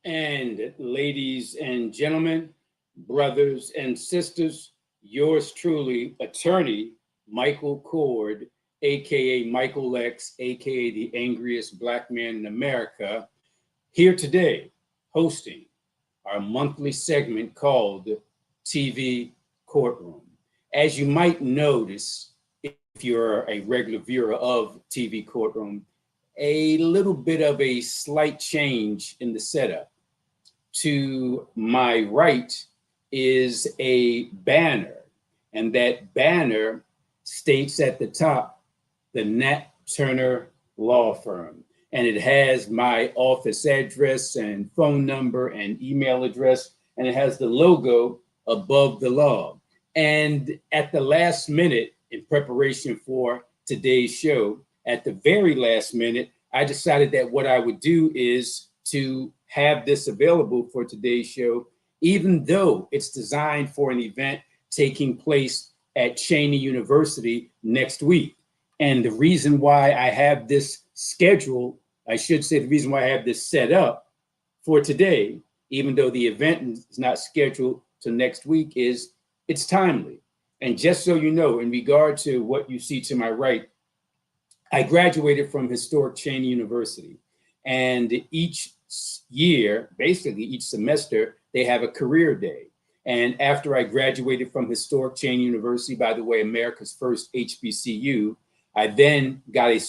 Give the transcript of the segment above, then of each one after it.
And ladies and gentlemen, brothers and sisters, yours truly, attorney Michael Cord, aka Michael X, aka the angriest black man in America, here today hosting our monthly segment called TV Courtroom. As you might notice, if you're a regular viewer of TV Courtroom, a little bit of a slight change in the setup. To my right is a banner, and that banner states at the top, the Nat Turner Law Firm. And it has my office address and phone number and email address, and it has the logo above the law. And at the last minute, in preparation for today's show, at the very last minute, I decided that what I would do is to have this available for today's show, even though it's designed for an event taking place at Cheyney University next week. And the reason why I have this scheduled, I should say the reason why I have this set up for today, even though the event is not scheduled to next week, is it's timely. And just so you know, in regard to what you see to my right, I graduated from historic Cheyney University. And each year, basically each semester, they have a career day. And after I graduated from historic Cheyney University, by the way, America's first HBCU, I then got a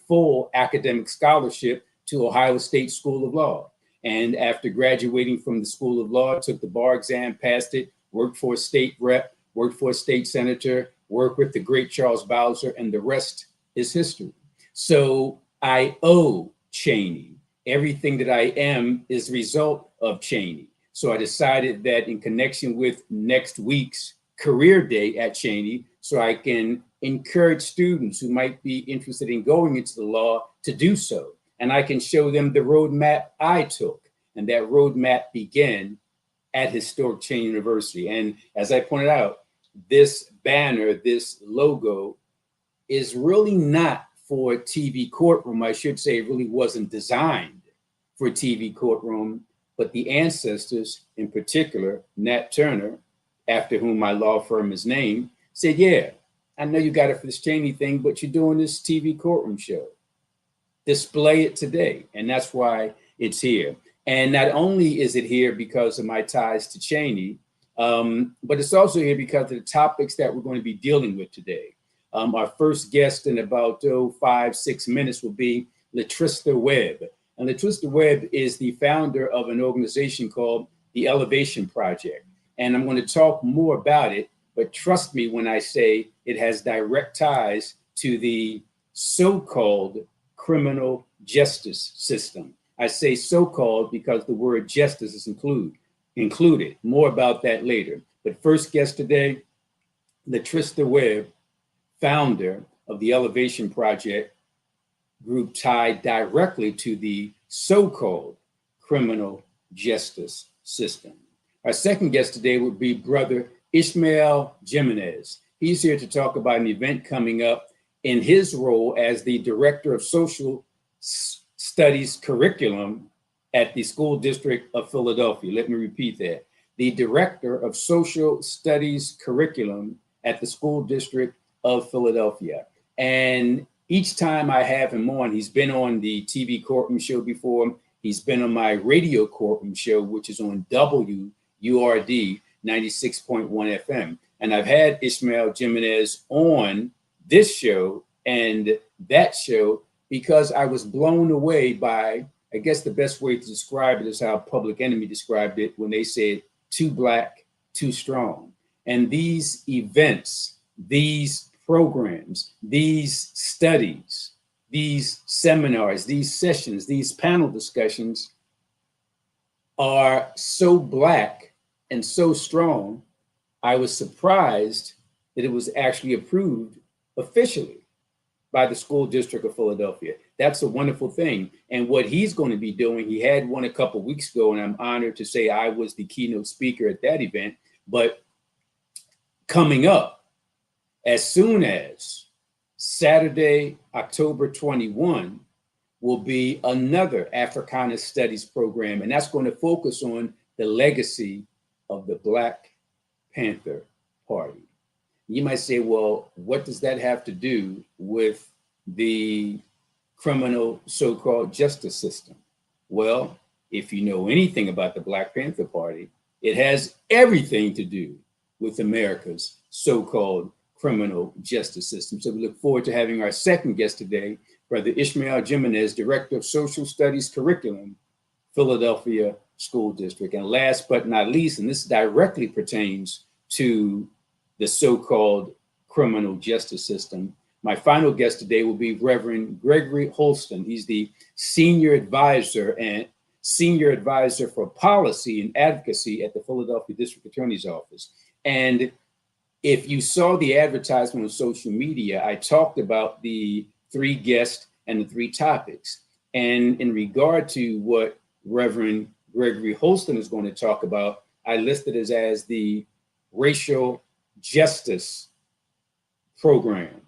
full academic scholarship to Ohio State School of Law. And after graduating from the School of Law, took the bar exam, passed it, worked for a state rep, worked for a state senator, worked with the great Charles Bowser, and the rest is history. So I owe Cheyney. Everything that I am is a result of Cheyney. So I decided that in connection with next week's career day at Cheyney, so I can encourage students who might be interested in going into the law to do so. And I can show them the roadmap I took. And that roadmap began at historic Cheyney University. And as I pointed out, this banner, this logo is really not for TV Courtroom. I should say it really wasn't designed for TV Courtroom, but the ancestors, in particular, Nat Turner, after whom my law firm is named, said, yeah, I know you got it for this Cheyney thing, but you're doing this TV Courtroom show. Display it today. And that's why it's here. And not only is it here because of my ties to Cheyney, but it's also here because of the topics that we're going to be dealing with today. Our first guest in about 5-6 minutes will be LaTrista Webb. And LaTrista Webb is the founder of an organization called the Elevation Project. And I'm going to talk more about it, but trust me when I say it has direct ties to the so-called criminal justice system. I say so-called because the word justice is included. More about that later. But first guest today, LaTrista Webb, founder of the Elevation Project, group tied directly to the so-called criminal justice system. Our second guest today would be Brother Ishmael Jimenez. He's here to talk about an event coming up in his role as the Director of Social Studies Curriculum at the School District of Philadelphia. Let me repeat that. The Director of Social Studies Curriculum at the School District of Philadelphia. And each time I have him on, he's been on the TV Courtroom show before. He's been on my radio courtroom show, which is on WURD 96.1 FM. And I've had Ishmael Jimenez on this show and that show because I was blown away by, I guess the best way to describe it is how Public Enemy described it when they said, too black, too strong. And these events, these programs, these studies, these seminars, these sessions, these panel discussions are so black and so strong, I was surprised that it was actually approved officially by the School District of Philadelphia. That's a wonderful thing. And what he's going to be doing, he had one a couple of weeks ago, and I'm honored to say I was the keynote speaker at that event. But coming up, as soon as Saturday, October 21, will be another Africana Studies program, and that's going to focus on the legacy of the Black Panther Party. You might say, well, what does that have to do with the criminal so-called justice system? Well, if you know anything about the Black Panther Party, it has everything to do with America's so-called criminal justice system. So we look forward to having our second guest today, Brother Ishmael Jimenez, Director of Social Studies Curriculum, Philadelphia School District. And last but not least, and this directly pertains to the so-called criminal justice system, my final guest today will be Reverend Gregory Holston. He's the Senior Advisor for Policy and Advocacy at the Philadelphia District Attorney's Office. And if you saw the advertisement on social media, I talked about the 3 guests and the 3 topics. And in regard to what Reverend Gregory Holston is going to talk about, I listed it as the racial justice program.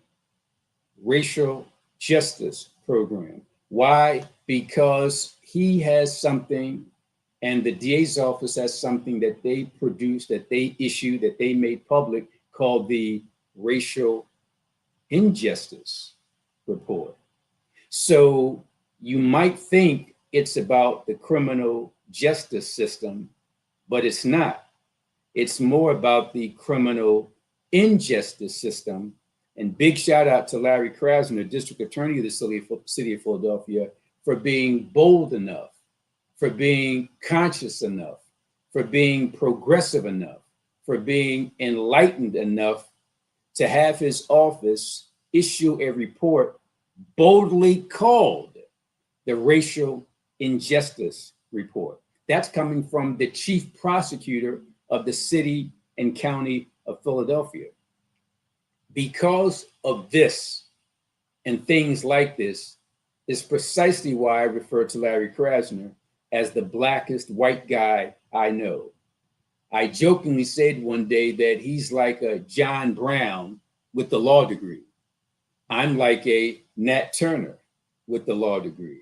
Racial justice program. Why? Because he has something, and the DA's office has something that they produced, that they issued, that they made public, called the Racial Injustice Report. So you might think it's about the criminal justice system, but it's not. It's more about the criminal injustice system. And big shout out to Larry Krasner, District Attorney of the City of Philadelphia, for being bold enough, for being conscious enough, for being progressive enough, for being enlightened enough to have his office issue a report boldly called the Racial Injustice Report. That's coming from the chief prosecutor of the city and county of Philadelphia. Because of this and things like this is precisely why I refer to Larry Krasner as the blackest white guy I know. I jokingly said one day that he's like a John Brown with the law degree. I'm like a Nat Turner with the law degree.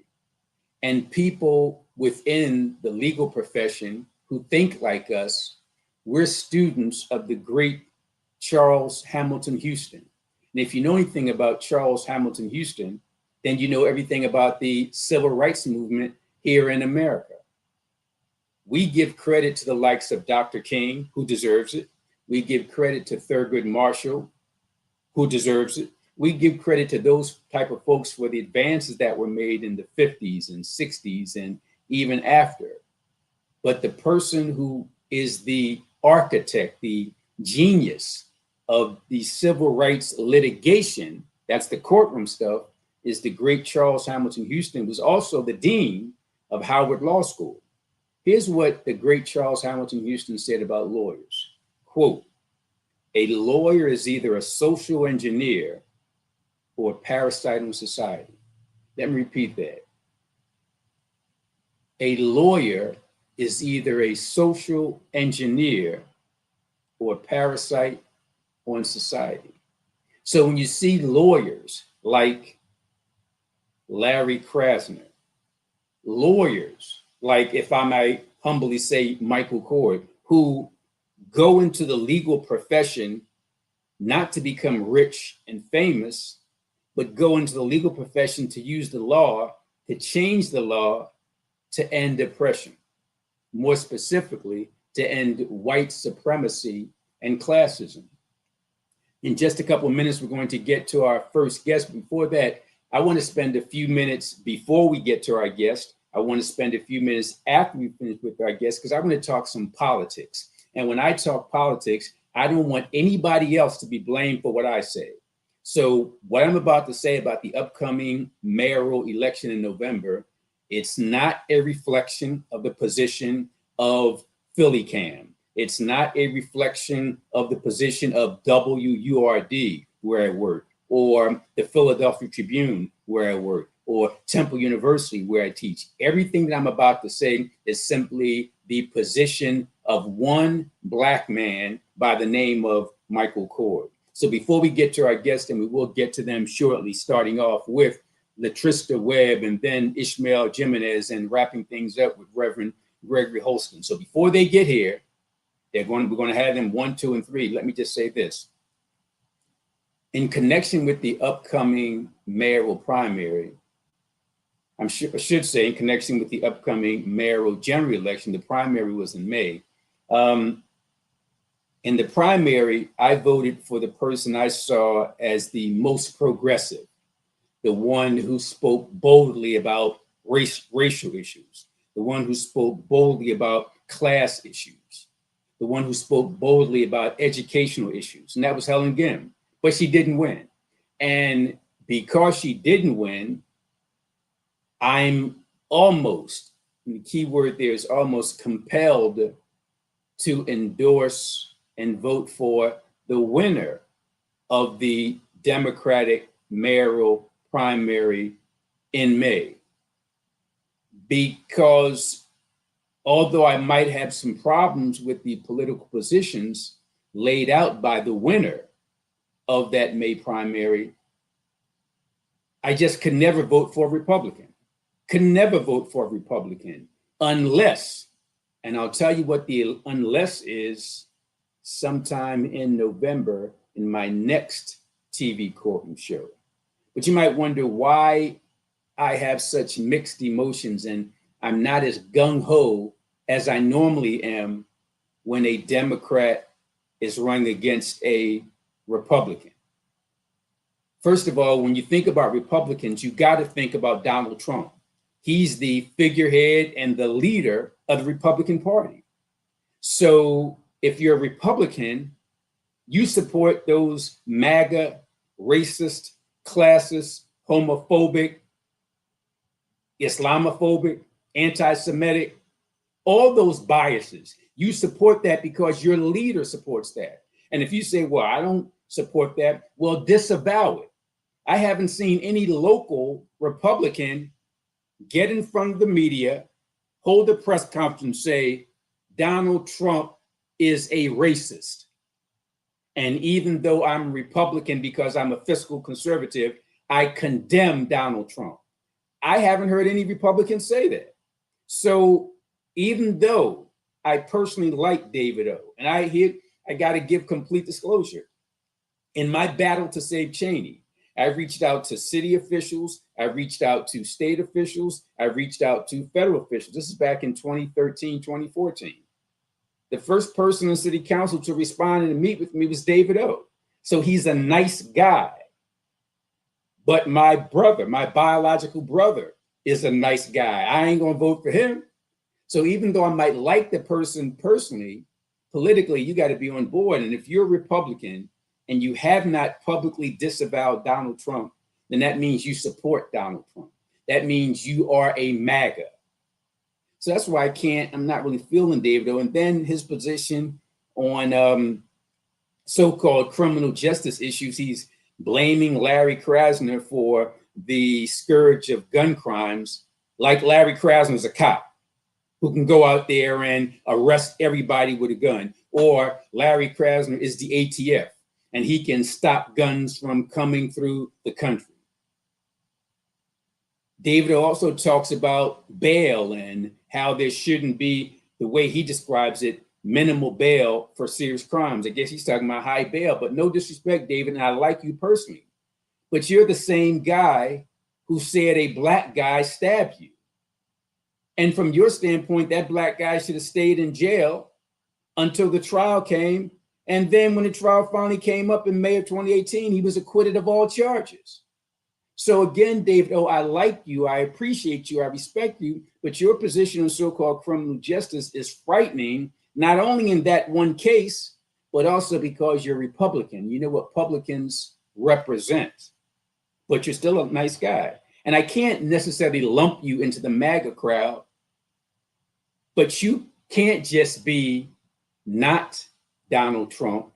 And people within the legal profession who think like us, we're students of the great Charles Hamilton Houston. And if you know anything about Charles Hamilton Houston, then you know everything about the civil rights movement here in America. We give credit to the likes of Dr. King, who deserves it. We give credit to Thurgood Marshall, who deserves it. We give credit to those type of folks for the advances that were made in the 50s and 60s and even after. But the person who is the architect, the genius of the civil rights litigation, that's the courtroom stuff, is the great Charles Hamilton Houston, was also the dean of Howard Law School. Here's what the great Charles Hamilton Houston said about lawyers. Quote, "A lawyer is either a social engineer or a parasite on society." Let me repeat that. A lawyer is either a social engineer or a parasite on society. So when you see lawyers like Larry Krasner, lawyers like, if I might humbly say, Michael Cord, who go into the legal profession not to become rich and famous, but go into the legal profession to use the law, to change the law, to end oppression. More specifically, to end white supremacy and classism. In just a couple of minutes, we're going to get to our first guest. Before that, I want to spend a few minutes before we get to our guest. I want to spend a few minutes after we finish with our guest, because I want to talk some politics. And when I talk politics, I don't want anybody else to be blamed for what I say. So what I'm about to say about the upcoming mayoral election in November, it's not a reflection of the position of PhillyCam. It's not a reflection of the position of WURD, where I work, or the Philadelphia Tribune, where I work, or Temple University, where I teach. Everything that I'm about to say is simply the position of one Black man by the name of Michael Cord. So before we get to our guests, and we will get to them shortly, starting off with LaTrista Webb, and then Ishmael Jimenez, and wrapping things up with Reverend Gregory Holston. So before they get here, we're going to have them 1, 2, and 3. Let me just say this. In connection with the upcoming mayoral primary, I should say in connection with the upcoming mayoral general election, the primary was in May. In the primary, I voted for the person I saw as the most progressive, the one who spoke boldly about racial issues, the one who spoke boldly about class issues, the one who spoke boldly about educational issues, and that was Helen Gim. But she didn't win. And because she didn't win, I'm almost, and the key word there is almost, compelled to endorse and vote for the winner of the Democratic mayoral primary in May. Because although I might have some problems with the political positions laid out by the winner of that May primary, I just could never vote for a Republican. Could never vote for a Republican unless, and I'll tell you what the unless is sometime in November in my next TV Courtroom show. But you might wonder why I have such mixed emotions and I'm not as gung-ho as I normally am when a Democrat is running against a Republican. First of all, when you think about Republicans, you got to think about Donald Trump. He's the figurehead and the leader of the Republican Party. So if you're a Republican, you support those MAGA, racist, classist, homophobic, Islamophobic, anti-Semitic, all those biases. You support that because your leader supports that. And if you say, well, I don't support that, well, disavow it. I haven't seen any local Republican get in front of the media, hold a press conference and say, Donald Trump is a racist. And even though I'm a Republican because I'm a fiscal conservative, I condemn Donald Trump. I haven't heard any Republicans say that. So even though I personally like David O, and I got to give complete disclosure. In my battle to save Cheney, I reached out to city officials, I reached out to state officials, I reached out to federal officials. This is back in 2013, 2014. The first person in city council to respond and to meet with me was David O. So he's a nice guy. But my brother, my biological brother, is a nice guy. I ain't gonna vote for him. So even though I might like the person personally, politically, you got to be on board. And if you're a Republican and you have not publicly disavowed Donald Trump, then that means you support Donald Trump. That means you are a MAGA. So that's why I'm not really feeling David O. And then his position on so-called criminal justice issues, he's blaming Larry Krasner for the scourge of gun crimes, like Larry Krasner is a cop who can go out there and arrest everybody with a gun, or Larry Krasner is the ATF and he can stop guns from coming through the country. David also talks about bail and how there shouldn't be, the way he describes it, minimal bail for serious crimes. I guess he's talking about high bail, but no disrespect, David, and I like you personally, but you're the same guy who said a black guy stabbed you. And from your standpoint, that black guy should have stayed in jail until the trial came. And then when the trial finally came up in May of 2018, he was acquitted of all charges. So again, David O, I like you, I appreciate you, I respect you, but your position on so-called criminal justice is frightening, not only in that one case, but also because you're Republican. You know what Republicans represent, but you're still a nice guy. And I can't necessarily lump you into the MAGA crowd, but you can't just be not Donald Trump.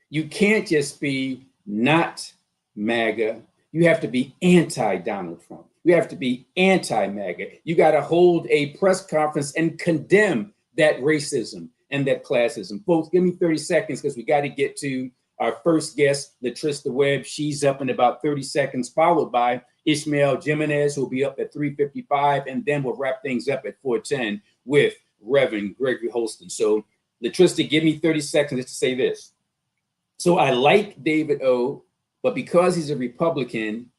You can't just be not MAGA. You have to be anti-Donald Trump. You have to be anti-MAGA. You got to hold a press conference and condemn that racism and that classism. Folks, give me 30 seconds because we got to get to our first guest, LaTrista Webb. She's up in about 30 seconds, followed by Ishmael Jimenez, who'll be up at 3:55, and then we'll wrap things up at 4:10 with Reverend Gregory Holston. So, LaTrista, give me 30 seconds just to say this. So I like David O, but because he's a Republican,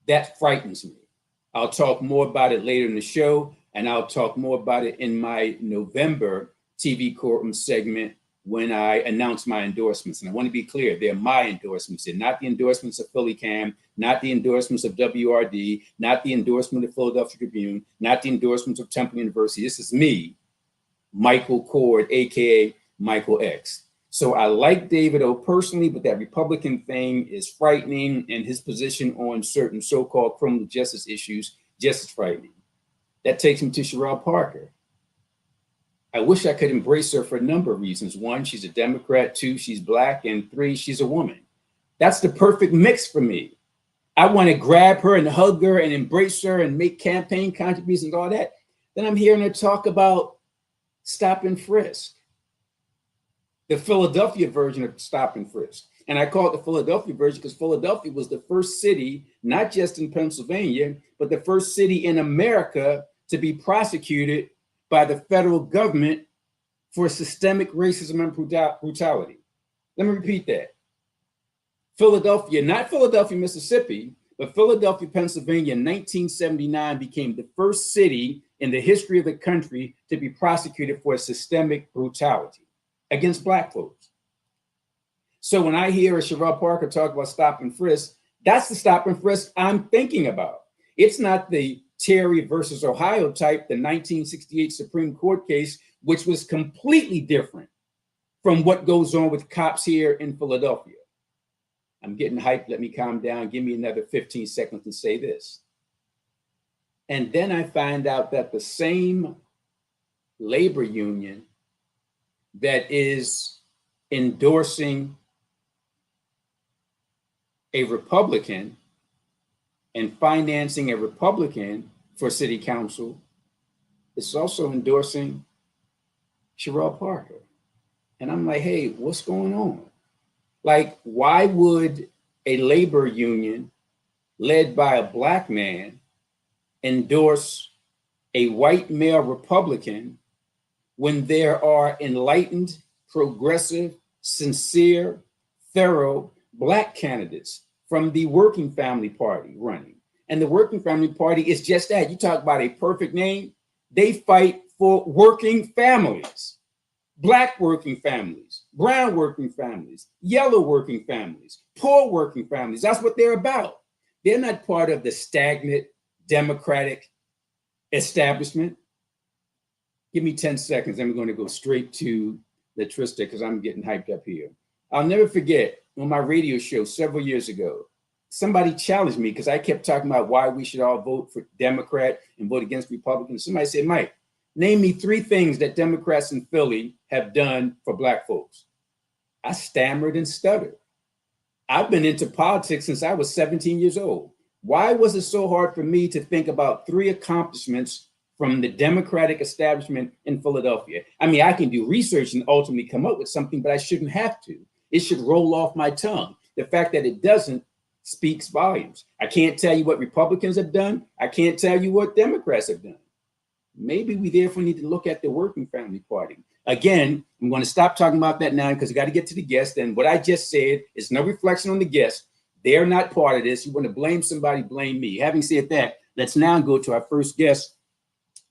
that frightens me. I'll talk more about it later in the show, and I'll talk more about it in my November TV Courtroom segment when I announce my endorsements. And I want to be clear, they're my endorsements. They're not the endorsements of Philly Cam, not the endorsements of WRD, not the endorsement of Philadelphia Tribune, not the endorsements of Temple University. This is me, Michael Cord, AKA Michael X. So I like David O personally, but that Republican thing is frightening, and his position on certain so-called criminal justice issues just as frightening. That takes me to Sherrell Parker. I wish I could embrace her for a number of reasons. One, she's a Democrat. Two, she's Black. And three, she's a woman. That's the perfect mix for me. I want to grab her and hug her and embrace her and make campaign contributions and all that. Then I'm hearing her talk about stop and frisk, the Philadelphia version of stop and frisk. And I call it the Philadelphia version because Philadelphia was the first city, not just in Pennsylvania, but the first city in America to be prosecuted by the federal government for systemic racism and brutality. Let me repeat that. Philadelphia, not Philadelphia, Mississippi, but Philadelphia, Pennsylvania in 1979 became the first city in the history of the country to be prosecuted for systemic brutality against Black folks. So when I hear Sherrell Parker talk about stop and frisk, that's the stop and frisk I'm thinking about. It's not the Terry versus Ohio type, the 1968 Supreme Court case, which was completely different from what goes on with cops here in Philadelphia. I'm getting hyped. Let me calm down. Give me another 15 seconds to say this. And then I find out that the same labor union that is endorsing a Republican and financing a Republican for city council is also endorsing Sherrell Parker. And I'm like, hey, what's going on? Like, why would a labor union led by a Black man endorse a white male Republican when there are enlightened, progressive, sincere, thorough Black candidates from the Working Family Party running? And the Working Family Party is just that. You talk about a perfect name. They fight for working families, Black working families, brown working families, yellow working families, poor working families. That's what they're about. They're not part of the stagnant Democratic establishment. Give me 10 seconds. I'm going to go straight to LaTrista because I'm getting hyped up here. I'll never forget on my radio show several years ago, somebody challenged me because I kept talking about why we should all vote for Democrat and vote against Republicans. Somebody said, Mike, name me 3 things that Democrats in Philly have done for Black folks. I stammered and stuttered. I've been into politics since I was 17 years old. Why was it so hard for me to think about 3 accomplishments from the Democratic establishment in Philadelphia? I mean, I can do research and ultimately come up with something, but I shouldn't have to. It should roll off my tongue. The fact that it doesn't speaks volumes. I can't tell you what Republicans have done. I can't tell you what Democrats have done. Maybe we therefore need to look at the Working Family Party. Again, I'm going to stop talking about that now because I got to get to the guest. And what I just said is no reflection on the guest. They're not part of this. You want to blame somebody, blame me. Having said that, let's now go to our first guest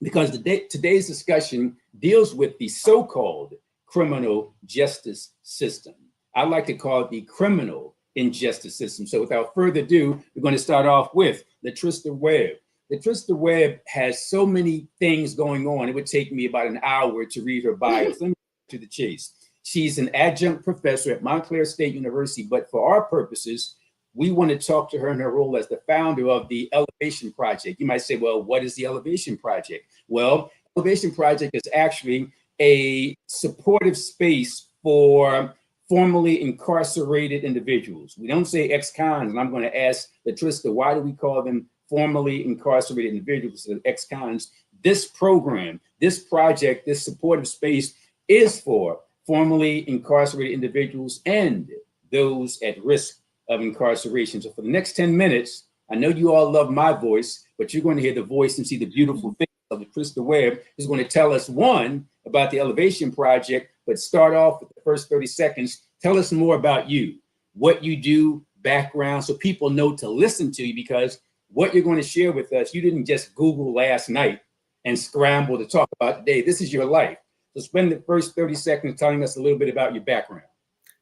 because today's discussion deals with the so-called criminal justice system. I like to call it the criminal injustice system. So without further ado, we're going to start off with LaTrista Webb. LaTrista Webb has so many things going on. It would take me about an hour to read her bio. Let me get to the chase. She's an adjunct professor at Montclair State University, but for our purposes, we want to talk to her in her role as the founder of the Elevation Project. You might say, well, what is the Elevation Project? Well, Elevation Project is actually a supportive space for formerly incarcerated individuals. We don't say ex-cons, and I'm going to ask LaTrista, why do we call them formerly incarcerated individuals and ex-cons? This program, this project, this supportive space is for formerly incarcerated individuals and those at risk of incarceration. So for the next 10 minutes, I know you all love my voice, but you're going to hear the voice and see the beautiful face of LaTrista Webb, who's going to tell us, one, about the Elevation Project, but start off with the first 30 seconds. Tell us more about you, what you do, background, so people know to listen to you, because what you're going to share with us, you didn't just Google last night and scramble to talk about today. This is your life. So spend the first 30 seconds telling us a little bit about your background.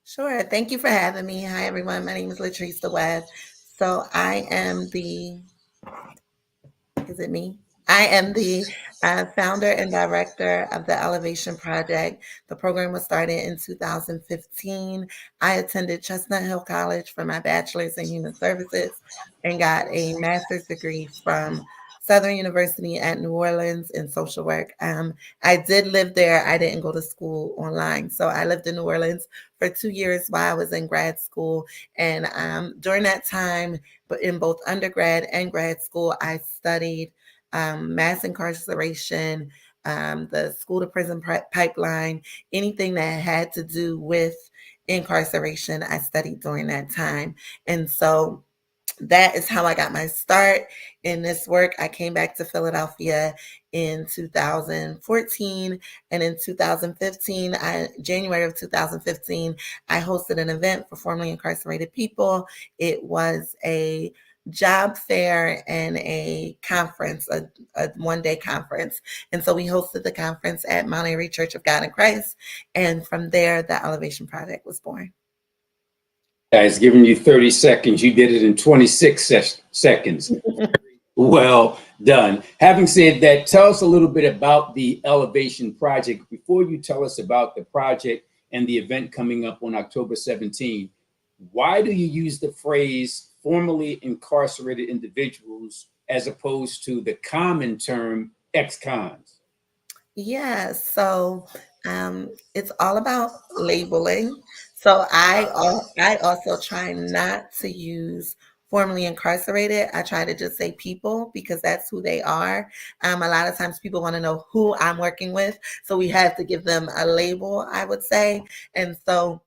Sure. Thank you for having me. Hi, everyone. My name is LaTrista Webb. So I am is it me? I am the founder and director of the Elevation Project. The program was started in 2015. I attended Chestnut Hill College for my bachelor's in human services and got a master's degree from Southern University at New Orleans in social work. I did live there. I didn't go to school online. So I lived in New Orleans for 2 years while I was in grad school. And during that time, but in both undergrad and grad school, I studied mass incarceration, the school to prison pipeline, anything that had to do with incarceration, I studied during that time. And so that is how I got my start in this work. I came back to Philadelphia in 2014, and in 2015, January of 2015, I hosted an event for formerly incarcerated people. It was a job fair and a conference, a one-day conference. And so we hosted the conference at Mount Airy Church of God in Christ. And from there, the Elevation Project was born. Guys, giving you 30 seconds. You did it in 26 seconds. Well done. Having said that, tell us a little bit about the Elevation Project. Before you tell us about the project and the event coming up on October 17, why do you use the phrase formerly incarcerated individuals as opposed to the common term ex-cons? Yeah, so it's all about labeling. So I also try not to use formerly incarcerated. I try to just say people because that's who they are. A lot of times people want to know who I'm working with, so we have to give them a label, I would say. And so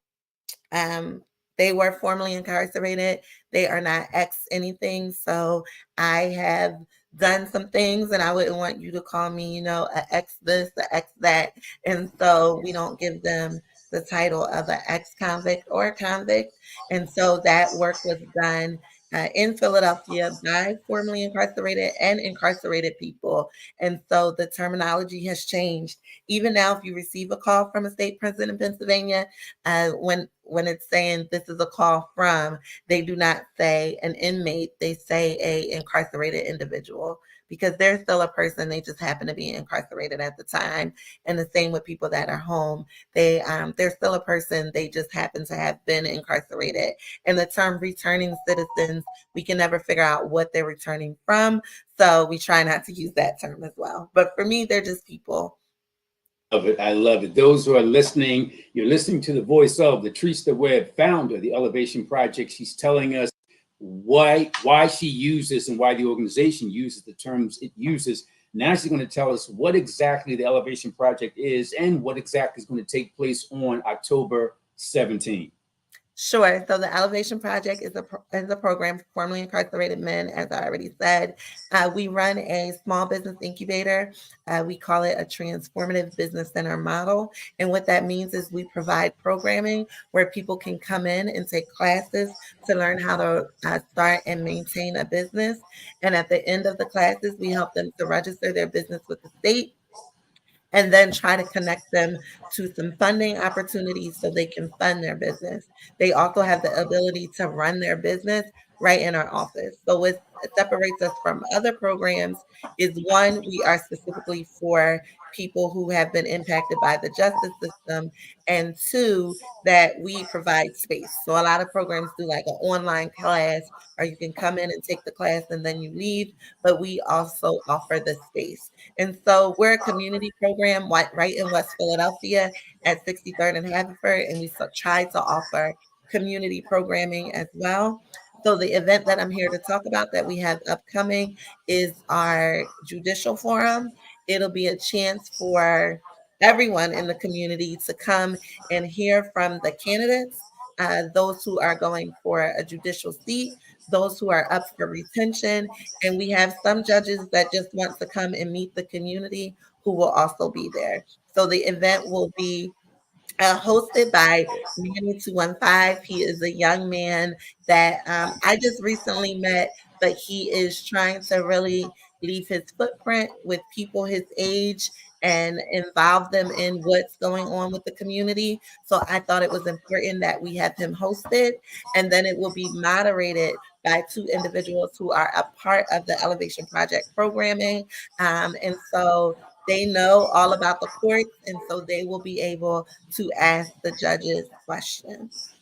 um, they were formerly incarcerated. They are not ex anything. So I have done some things, and I wouldn't want you to call me, a ex this, a ex that. And so we don't give them the title of an ex convict or a convict. And so that work was done in Philadelphia by formerly incarcerated and incarcerated people. And so the terminology has changed. Even now, if you receive a call from a state prison in Pennsylvania, when it's saying this is a call from, they do not say an inmate, they say a incarcerated individual, because they're still a person, they just happen to be incarcerated at the time. And the same with people that are home, they're still a person, they just happen to have been incarcerated. And the term returning citizens, we can never figure out what they're returning from, so we try not to use that term as well. But for me, they're just people. Love it. I love it. Those who are listening, you're listening to the voice of LaTrista Webb, founder of the Elevation Project. She's telling us why she uses and why the organization uses the terms it uses. Now she's going to tell us what exactly the Elevation Project is and what exactly is going to take place on October 17th. Sure. So the Elevation Project is a program for formerly incarcerated men, as I already said. We run a small business incubator. We call it a transformative business center model. And what that means is we provide programming where people can come in and take classes to learn how to start and maintain a business. And at the end of the classes, we help them to register their business with the state and then try to connect them to some funding opportunities so they can fund their business. They also have the ability to run their business right in our office. So what separates us from other programs is, one, we are specifically for people who have been impacted by the justice system, and two, that we provide space. So a lot of programs do like an online class, or you can come in and take the class and then you leave, but we also offer the space. And so we're a community program right in West Philadelphia at 63rd and Haverford, and we try to offer community programming as well. So the event that I'm here to talk about that we have upcoming is our judicial forum. It'll be a chance for everyone in the community to come and hear from the candidates, those who are going for a judicial seat, those who are up for retention, and we have some judges that just want to come and meet the community who will also be there. So the event will be hosted by Manny 215. He is a young man that I just recently met, but he is trying to really leave his footprint with people his age and involve them in what's going on with the community. So I thought it was important that we have him hosted, and then it will be moderated by two individuals who are a part of the Elevation Project programming. And so they know all about the courts, and so they will be able to ask the judges questions.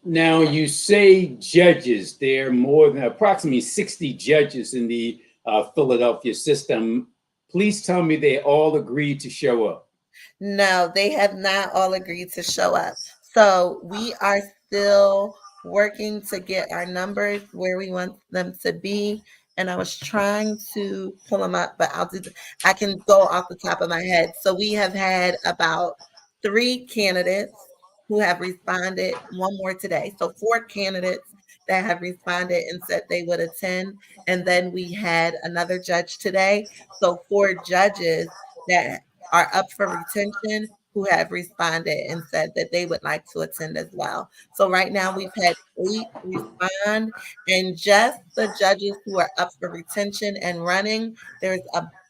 Now, you say judges. There are more than approximately 60 judges in the Philadelphia system. Please tell me they all agreed to show up. No, they have not all agreed to show up. So we are still working to get our numbers where we want them to be. And I was trying to pull them up, but I can go off the top of my head. So we have had about 3 candidates who have responded, one more today. So 4 candidates that have responded and said they would attend. And then we had another judge today. So 4 judges that are up for retention who have responded and said that they would like to attend as well. So right now we've had 8 respond, and just the judges who are up for retention and running, there's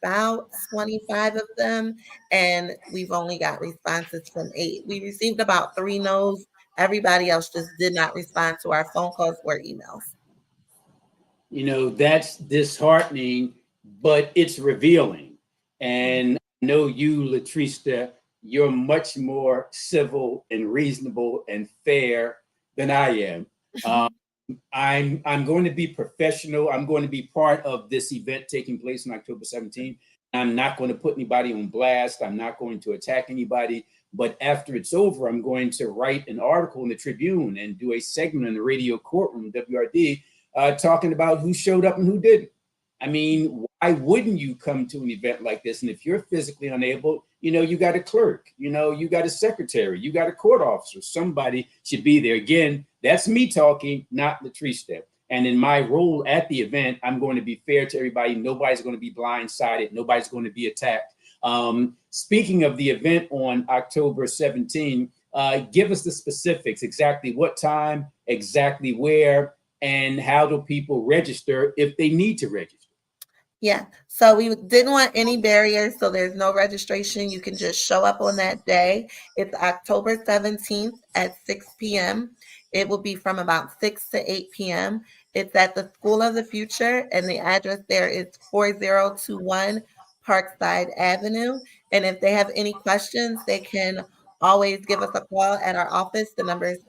about 25 of them, and we've only got responses from 8. We received about 3 no's. Everybody else just did not respond to our phone calls or emails. You know, that's disheartening, but it's revealing. And I know you, LaTrista, you're much more civil and reasonable and fair than I am. Um, I'm going to be professional. I'm going to be part of this event taking place on October 17th. I'm not going to put anybody on blast. I'm not going to attack anybody. But after it's over, I'm going to write an article in the Tribune and do a segment in the radio courtroom, WRD, talking about who showed up and who didn't. I mean, why wouldn't you come to an event like this? And if you're physically unable, you know, you got a clerk, you know, you got a secretary, you got a court officer, somebody should be there. Again, that's me talking, not LaTrista. And in my role at the event, I'm going to be fair to everybody. Nobody's going to be blindsided. Nobody's going to be attacked. Speaking of the event on October 17, give us the specifics, exactly what time, exactly where, and how do people register if they need to register? Yeah. So we didn't want any barriers. So there's no registration. You can just show up on that day. It's October 17th at 6 p.m. It will be from about 6 to 8 p.m. It's at the School of the Future, and the address there is 4021 Parkside Avenue. And if they have any questions, they can always give us a call at our office. The number is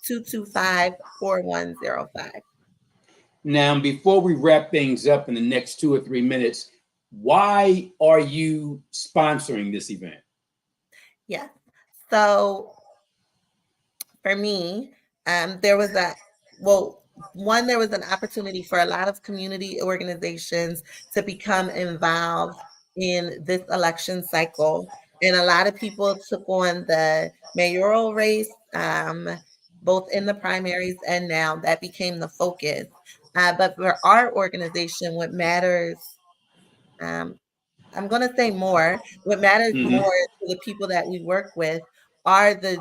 267-225-4105. Now, before we wrap things up in the next 2 or 3 minutes, why are you sponsoring this event? Yeah. So for me, there was there was an opportunity for a lot of community organizations to become involved in this election cycle. And a lot of people took on the mayoral race, both in the primaries and now that became the focus. But for our organization, what matters, um, I'm going to say more. What matters Mm-hmm. more to the people that we work with are the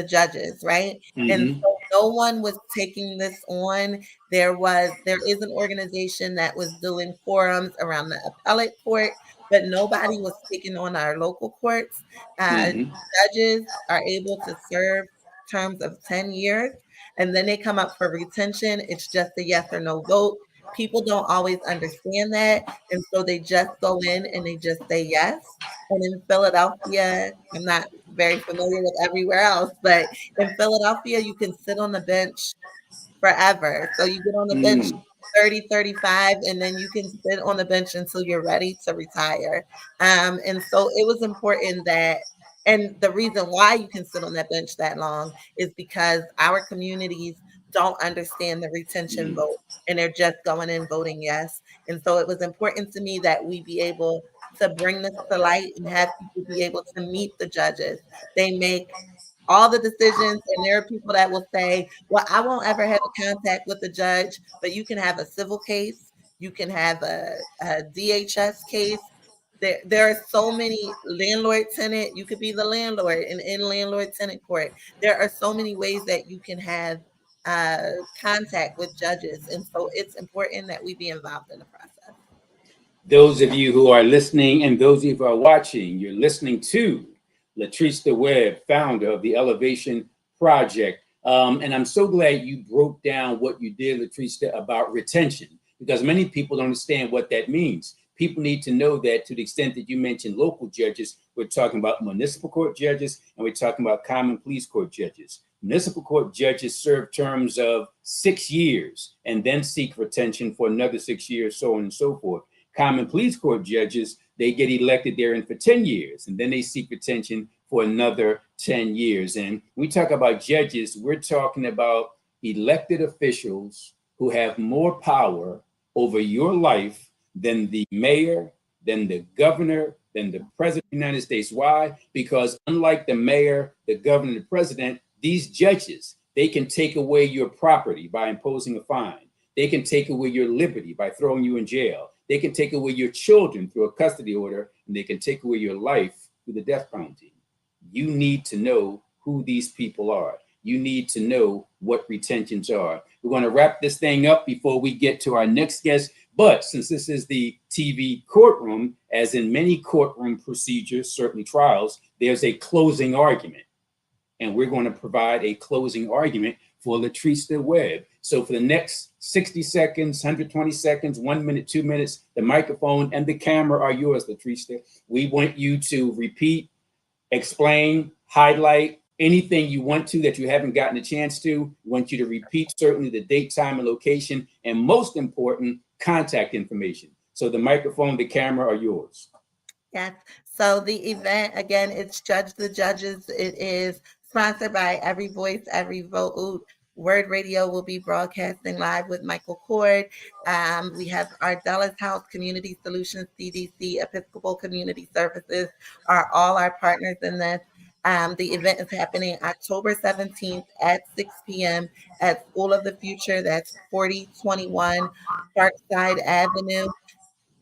judges, right? And Mm-hmm. so no one was taking this on. There is an organization that was doing forums around the appellate court, but nobody was taking on our local courts. Mm-hmm. Judges are able to serve terms of 10 years, and then they come up for retention. It's just a yes or no vote. People don't always understand that. And so they just go in and they just say yes. And in Philadelphia, I'm not very familiar with everywhere else, but in Philadelphia, you can sit on the bench forever. So you get on the bench Mm. 30, 35, and then you can sit on the bench until you're ready to retire. And so it was important that, and the reason why you can sit on that bench that long is because our communities don't understand the retention Mm. vote and they're just going in voting yes. And so it was important to me that we be able to bring this to light and have people be able to meet the judges. They make all the decisions. And there are people that will say, well, I won't ever have a contact with the judge, but you can have a civil case, you can have a DHS case. There are so many landlord tenant. You could be the landlord in landlord tenant court. There are so many ways that you can have contact with judges, and so it's important that we be involved in the process. Those of you who are listening and those of you who are watching, you're listening to LaTrista Webb, founder of the Elevation Project. And I'm so glad you broke down what you did, LaTrista, about retention, because many people don't understand what that means. People need to know that, to the extent that you mentioned local judges, we're talking about municipal court judges, and we're talking about common pleas court judges. Municipal court judges serve terms of 6 years and then seek retention for another 6 years, so on and so forth. Common pleas court judges, they get elected there for 10 years, and then they seek retention for another 10 years. And we talk about judges, we're talking about elected officials who have more power over your life than the mayor, than the governor, than the president of the United States. Why? Because unlike the mayor, the governor, the president, these judges, they can take away your property by imposing a fine. They can take away your liberty by throwing you in jail. They can take away your children through a custody order, and they can take away your life through the death penalty. You need to know who these people are. You need to know what retentions are. We're going to wrap this thing up before we get to our next guest. But since this is the TV courtroom, as in many courtroom procedures, certainly trials, there's a closing argument. And we're going to provide a closing argument for LaTrista Webb. So for the next 60 seconds, 120 seconds, 1 minute, 2 minutes, the microphone and the camera are yours, LaTrista. We want you to repeat, explain, highlight anything you want to that you haven't gotten a chance to. We want you to repeat certainly the date, time, and location, and most important, contact information. So the microphone, the camera are yours. Yes. So the event, again, it's Judge the Judges. It is sponsored by Every Voice, Every Vote. Word Radio will be broadcasting live with Michael Cord. We have our Dallas House Community Solutions, CDC, Episcopal Community Services are all our partners in this. The event is happening October 17th at 6 p.m. at School of the Future. That's 4021 Parkside Avenue.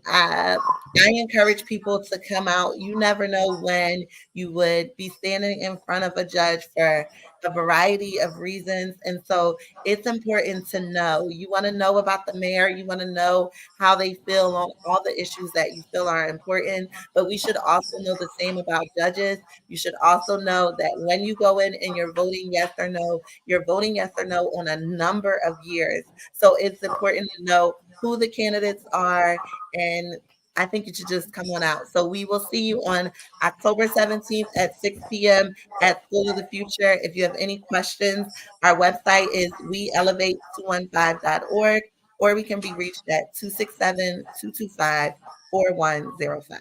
I encourage people to come out. You never know when you would be standing in front of a judge for a variety of reasons. And so it's important to know. You want to know about the mayor. You want to know how they feel on all the issues that you feel are important. But we should also know the same about judges. You should also know that when you go in and you're voting yes or no, you're voting yes or no on a number of years. So it's important to know who the candidates are, and I think you should just come on out. So we will see you on October 17th at 6 p.m. at School of the Future. If you have any questions, our website is weelevate215.org, or we can be reached at 267-225-4105.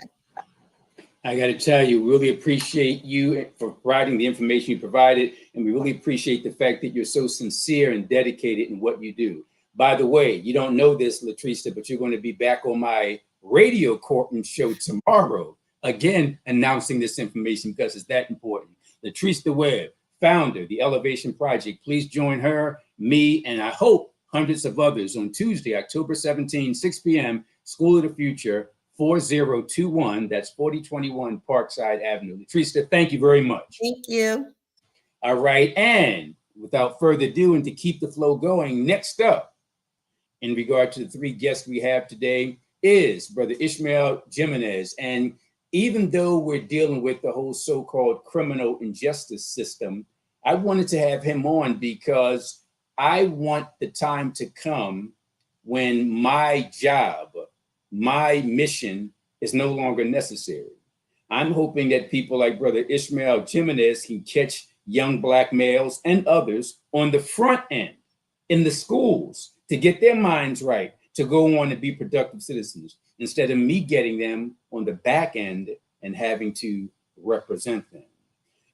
I got to tell you, really appreciate you for providing the information you provided, and we really appreciate the fact that you're so sincere and dedicated in what you do. By the way, you don't know this, LaTrista, but you're going to be back on my radio courtroom show tomorrow, again, announcing this information because it's that important. LaTrista Webb, founder, the Elevation Project. Please join her, me, and I hope hundreds of others on Tuesday, October 17, 6 p.m., School of the Future, 4021. That's 4021 Parkside Avenue. LaTrista, thank you very much. Thank you. All right. And without further ado, and to keep the flow going, next up, in regard to the three guests we have today, is Brother Ishmael Jimenez. And even though we're dealing with the whole so-called criminal injustice system, I wanted to have him on because I want the time to come when my job, my mission is no longer necessary. I'm hoping that people like Brother Ishmael Jimenez can catch young Black males and others on the front end in the schools to get their minds right, to go on and be productive citizens, instead of me getting them on the back end and having to represent them.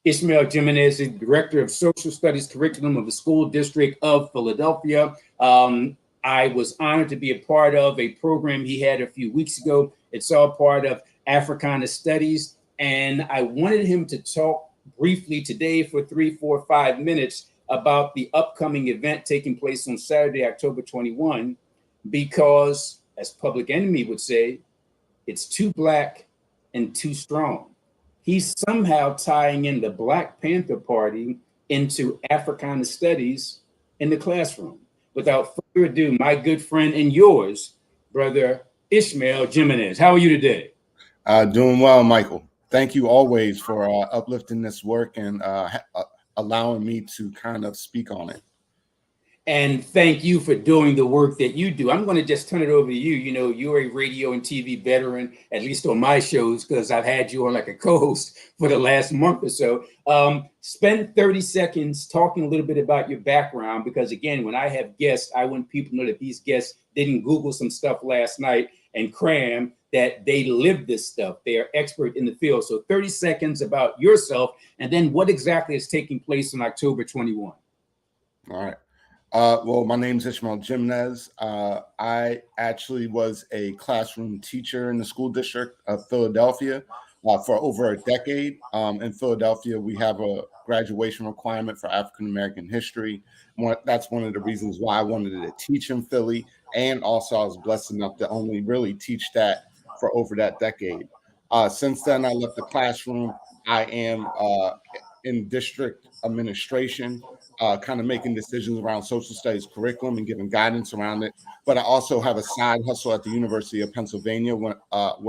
Ishmael Jimenez is Director of Social Studies Curriculum of the School District of Philadelphia. I was honored to be a part of a program he had a few weeks ago. It's all part of Africana Studies, and I wanted him to talk briefly today for 3, 4, 5 minutes about the upcoming event taking place on Saturday, October 21, because, as Public Enemy would say, it's too black and too strong. He's somehow tying in the Black Panther Party into Africana studies in the classroom. Without further ado, my good friend and yours, Brother Ishmael Jimenez. How are you today? Doing well, Michael. Thank you always for uplifting this work and allowing me to kind of speak on it. And thank you for doing the work that you do. I'm going to just turn it over to you. You know, you're a radio and TV veteran, at least on my shows, because I've had you on like a co-host for the last month or so. Spend 30 seconds talking a little bit about your background, because again, when I have guests, I want people to know that these guests didn't Google some stuff last night and cram, that they live this stuff. They are expert in the field. So 30 seconds about yourself, and then what exactly is taking place on October 21. All right. Well, my name's Ishmael Jimenez. I actually was a classroom teacher in the school district of Philadelphia for over a decade. In Philadelphia, we have a graduation requirement for African-American history. That's one of the reasons why I wanted to teach in Philly. And also I was blessed enough to only really teach that for over that decade. Since then, I left the classroom. I am in district administration, kind of making decisions around social studies curriculum and giving guidance around it. But I also have a side hustle at the University of Pennsylvania where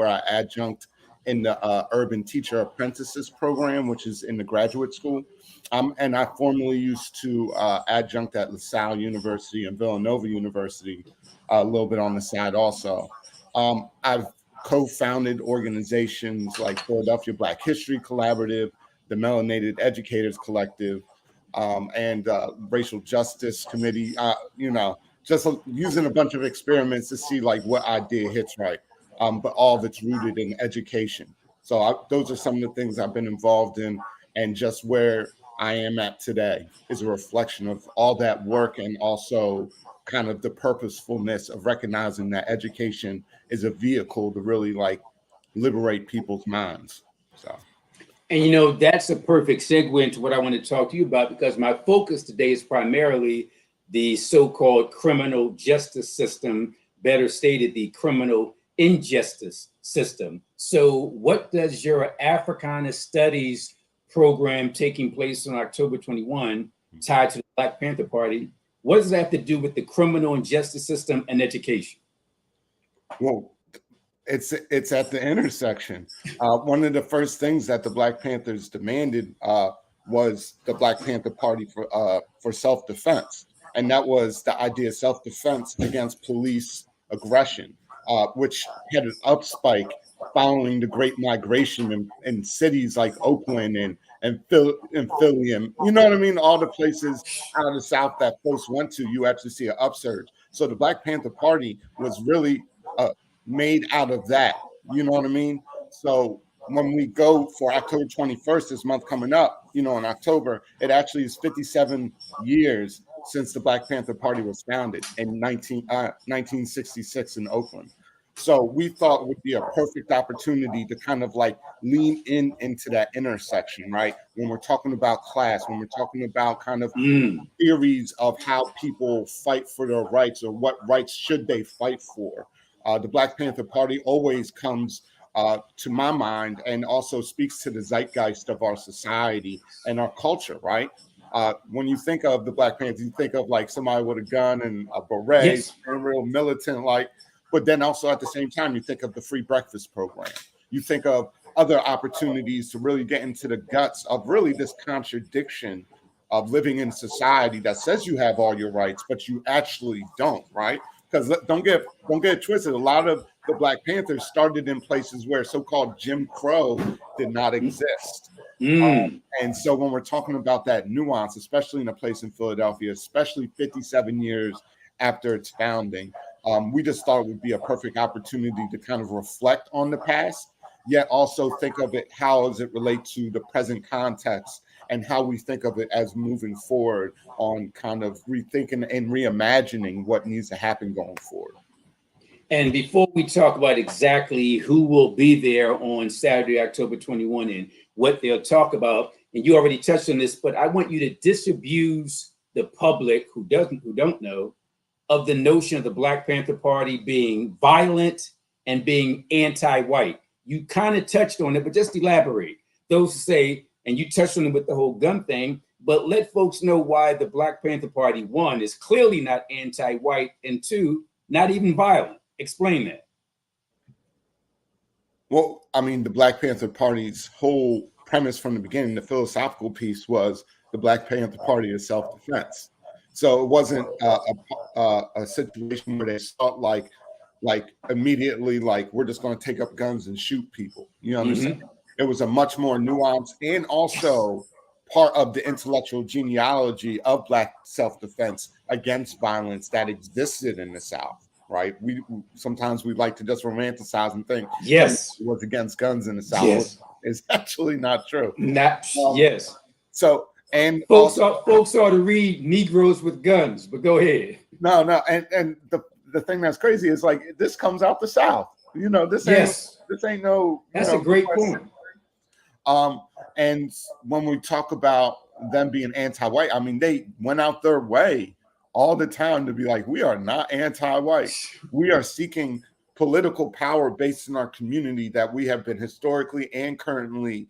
I adjunct in the Urban Teacher Apprentices program, which is in the graduate school. And I formerly used to adjunct at LaSalle University and Villanova University, a little bit on the side also. I've co-founded organizations like Philadelphia Black History Collaborative, the Melanated Educators Collective, and Racial Justice Committee, just using a bunch of experiments to see like what idea hits right. But all of it's rooted in education. So those are some of the things I've been involved in, and just where I am at today is a reflection of all that work, and also kind of the purposefulness of recognizing that education is a vehicle to really like liberate people's minds. So. And you know, that's a perfect segue into what I want to talk to you about, because my focus today is primarily the so-called criminal justice system, better stated, the criminal injustice system. So what does your Africana Studies program taking place on October 21 tied to the Black Panther Party? What does that have to do with the criminal injustice system and education? Well, it's at the intersection. One of the first things that the Black Panthers demanded was the Black Panther Party for self-defense, and that was the idea of self-defense against police aggression, which had an upspike following the Great Migration in cities like Oakland and Philly, and you know what I mean, all the places out of the South that folks went to, you actually see an upsurge. So the Black Panther Party was really made out of that, you know what I mean? So when we go for October 21st, this month coming up, in October, it actually is 57 years since the Black Panther Party was founded in 1966 in Oakland. So we thought it would be a perfect opportunity to kind of like lean into that intersection, right? When we're talking about class, when we're talking about kind of theories of how people fight for their rights, or what rights should they fight for. The Black Panther Party always comes to my mind, and also speaks to the zeitgeist of our society and our culture, right? When you think of the Black Panthers, you think of like somebody with a gun and a beret, Yes. and real militant, like. But then also at the same time, you think of the free breakfast program. You think of other opportunities to really get into the guts of really this contradiction of living in society that says you have all your rights, but you actually don't, right? Because don't get it twisted. A lot of the Black Panthers started in places where so-called Jim Crow did not exist. And so when we're talking about that nuance, especially in a place in Philadelphia, especially 57 years after its founding, we just thought it would be a perfect opportunity to kind of reflect on the past, yet also think of it, how does it relate to the present context, and how we think of it as moving forward on kind of rethinking and reimagining what needs to happen going forward. And before we talk about exactly who will be there on Saturday, October 21, and what they'll talk about, and you already touched on this, but I want you to disabuse the public who don't know of the notion of the Black Panther Party being violent and being anti-white. You kind of touched on it, but just elaborate. Those who say, and you touched on it with the whole gun thing, but let folks know why the Black Panther Party, one, is clearly not anti-white, and two, not even violent. Explain that. Well, I mean, the Black Panther Party's whole premise from the beginning, the philosophical piece, was the Black Panther Party is self-defense. So it wasn't a situation where they thought like immediately, like, we're just going to take up guns and shoot people. You understand? It was a much more nuanced and also part of the intellectual genealogy of Black self-defense against violence that existed in the South. Right? We sometimes we like to just romanticize and think, yes, it was against guns in the South. Yes. It's actually not true. Yes. So, and folks ought to read Negroes with Guns, but go ahead. No, and the thing that's crazy is, like, this comes out the South. You know, this ain't no. That's a great point. And when we talk about them being anti-white, I mean, they went out their way all the time to be like, we are not anti-white. We are seeking political power based in our community that we have been historically and currently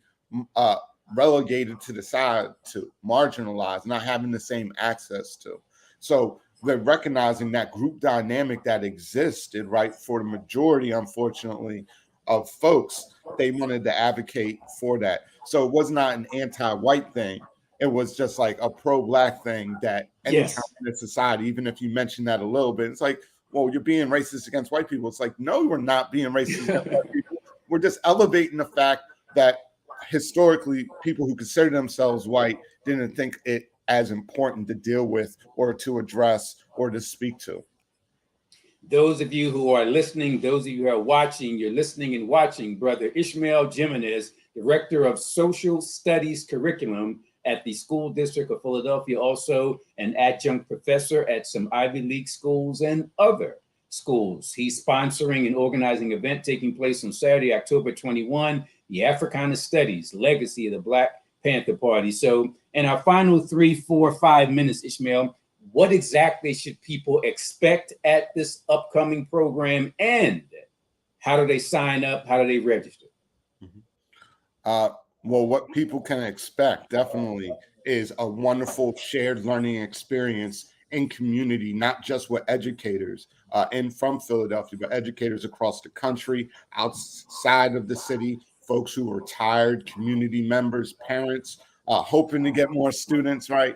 relegated to the side, to marginalize, not having the same access to. So they're recognizing that group dynamic that existed, right, for the majority, unfortunately, of folks. They wanted to advocate for that. So it was not an anti-white thing. It was just like a pro-Black thing that anytime in society, even if you mention that a little bit, it's like, well, you're being racist against white people. It's like, no, we're not being racist against white people. We're just elevating the fact that historically people who consider themselves white didn't think it as important to deal with or to address or to speak to. Those of you who are listening, those of you who are watching, you're listening and watching Brother Ishmael Jimenez, Director of Social Studies Curriculum at the School District of Philadelphia, also an adjunct professor at some Ivy League schools and other schools. He's sponsoring and organizing an event taking place on Saturday, October 21, the Africana Studies, Legacy of the Black Panther Party. So in our final 3, 4, 5 minutes, Ishmael, what exactly should people expect at this upcoming program, and how do they sign up? How do they register? Well, what people can expect definitely is a wonderful shared learning experience in community, not just with educators and from Philadelphia, but educators across the country, outside of the city, folks who are retired, community members, parents, hoping to get more students, right?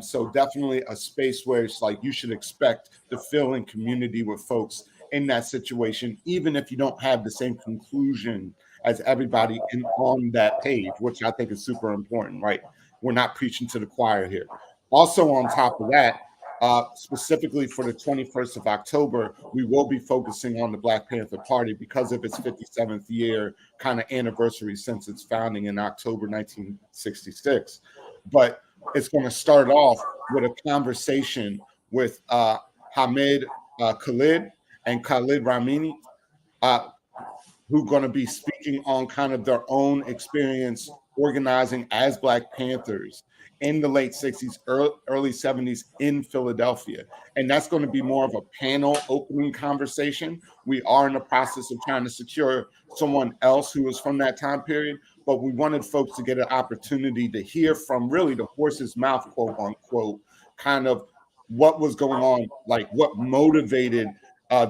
So definitely a space where it's like you should expect to fill in community with folks in that situation, even if you don't have the same conclusion as everybody on that page, which I think is super important, right? We're not preaching to the choir here. Also, on top of that, specifically for the 21st of October, we will be focusing on the Black Panther Party because of its 57th year kind of anniversary since its founding in October 1966. But it's going to start off with a conversation with Hamid Khalid and Khalid Ramini, who are going to be speaking on kind of their own experience organizing as Black Panthers in the late 60s, early 70s in Philadelphia. And that's going to be more of a panel opening conversation. We are in the process of trying to secure someone else who was from that time period, but we wanted folks to get an opportunity to hear from really the horse's mouth, quote unquote, kind of what was going on, like what motivated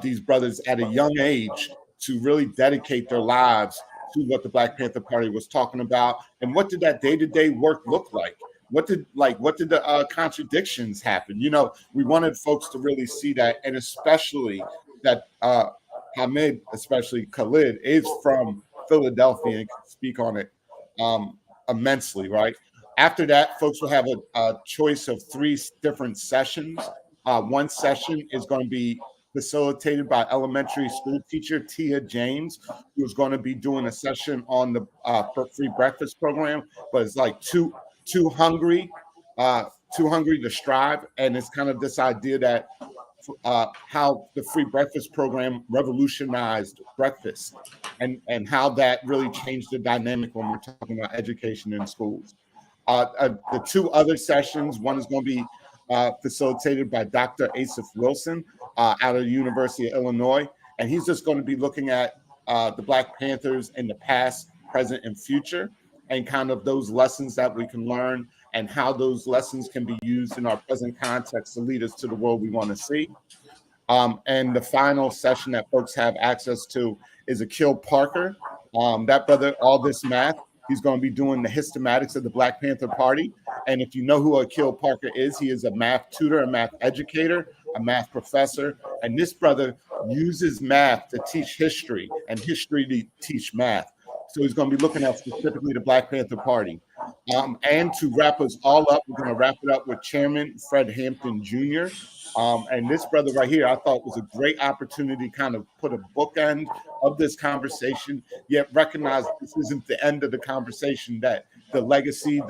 these brothers at a young age to really dedicate their lives to what the Black Panther Party was talking about, and what did that day-to-day work look like? What did the contradictions happen? You know, we wanted folks to really see that, and especially that Hamid, especially Khalid, is from Philadelphia and can speak on it immensely, right? After that, folks will have a choice of 3 different sessions. One session is going to be facilitated by elementary school teacher Tia James, who is going to be doing a session on the free breakfast program, but it's like too hungry to strive. And it's kind of this idea that how the free breakfast program revolutionized breakfast and how that really changed the dynamic when we're talking about education in schools. The two other sessions, one is going to be facilitated by Dr. Asif Wilson out of the University of Illinois. And he's just going to be looking at the Black Panthers in the past, present, and future, and kind of those lessons that we can learn and how those lessons can be used in our present context to lead us to the world we want to see. And the final session that folks have access to is Akil Parker. That brother, all this math, he's going to be doing the hystematics of the Black Panther Party. And if you know who Akil Parker is, he is a math tutor, a math educator, a math professor. And this brother uses math to teach history and history to teach math. So he's going to be looking at specifically the Black Panther Party. And to wrap us all up, we're going to wrap it up with Chairman Fred Hampton Jr. And this brother right here, I thought was a great opportunity to kind of put a bookend of this conversation, yet recognize this isn't the end of the conversation, that the legacy,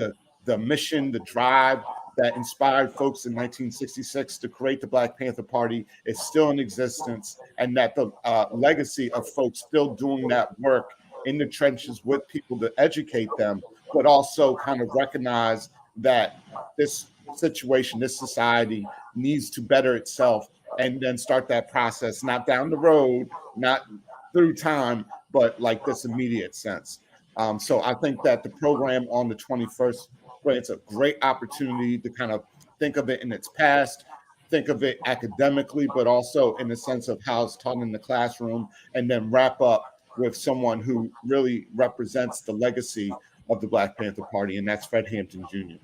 the mission, the drive that inspired folks in 1966 to create the Black Panther Party is still in existence, and that the legacy of folks still doing that work in the trenches with people to educate them, but also kind of recognize that this situation, this society needs to better itself, and then start that process, not down the road, not through time, but like this immediate sense. So I think that the program on the 21st, it's a great opportunity to kind of think of it in its past, think of it academically, but also in the sense of how it's taught in the classroom, and then wrap up with someone who really represents the legacy of the Black Panther Party, and that's Fred Hampton Jr.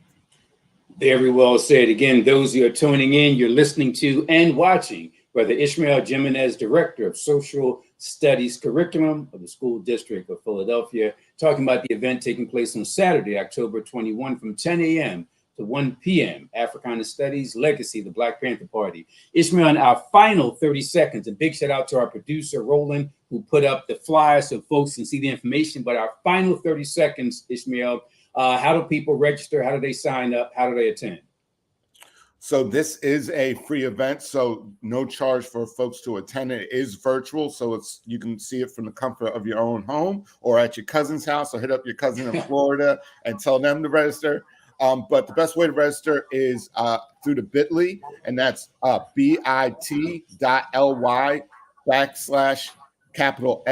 Very well said. Again, those who are tuning in, you're listening to and watching Brother Ishmael Jimenez, Director of Social Studies Curriculum of the School District of Philadelphia, talking about the event taking place on Saturday, October 21 from 10 a.m. to 1 p.m. Africana Studies, Legacy, the Black Panther Party. Ishmael, in our final 30 seconds, a big shout out to our producer, Roland, who put up the flyer so folks can see the information. But our final 30 seconds, Ishmael, how do people register? How do they sign up? How do they attend? So this is a free event, so no charge for folks to attend. It is virtual, so you can see it from the comfort of your own home or at your cousin's house, or hit up your cousin in Florida and tell them to register. But the best way to register is through the bit.ly, and that's bit.ly/A, capital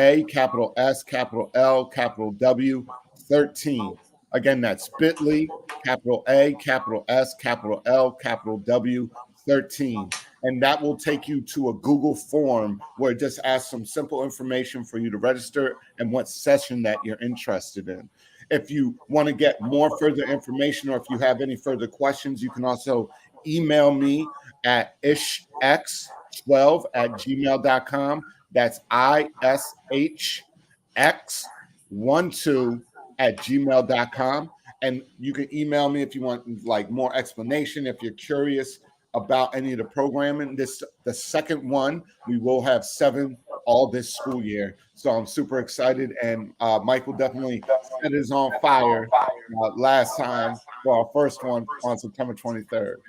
S, capital L, capital W, 13. Again, that's bit.ly, capital A, capital S, capital L, capital W, 13. And that will take you to a Google form where it just asks some simple information for you to register and what session that you're interested in. If you want to get more further information, or if you have any further questions, you can also email me at ishx12@gmail.com. That's ishx12@gmail.com. And you can email me if you want like more explanation, if you're curious about any of the programming. The second one, we will have 7 all this school year. So I'm super excited. And Michael definitely set his on fire last time for our first one on September 23rd.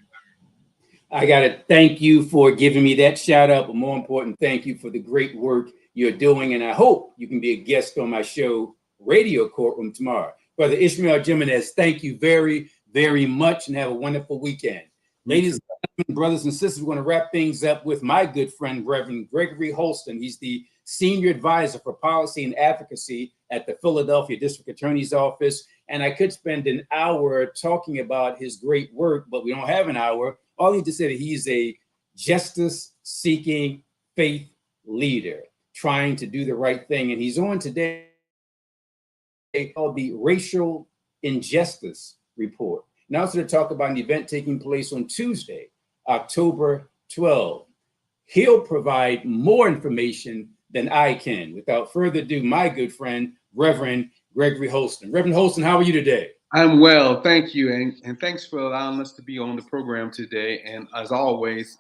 I got to thank you for giving me that shout out, but more important, thank you for the great work you're doing. And I hope you can be a guest on my show, Radio Courtroom, tomorrow. Brother Ishmael Jimenez, thank you very, very much, and have a wonderful weekend. Ladies and gentlemen, brothers and sisters, we're going to wrap things up with my good friend, Reverend Gregory Holston. He's the Senior Advisor for Policy and Advocacy at the Philadelphia District Attorney's Office. And I could spend an hour talking about his great work, but we don't have an hour. All I need to say that he's a justice-seeking faith leader trying to do the right thing. And he's on today called the Racial Injustice Report. And also to talk about an event taking place on Tuesday, October 12. He'll provide more information than I can. Without further ado, my good friend, Reverend Gregory Holston. Reverend Holston, how are you today? I'm well, thank you. And thanks for allowing us to be on the program today. And as always,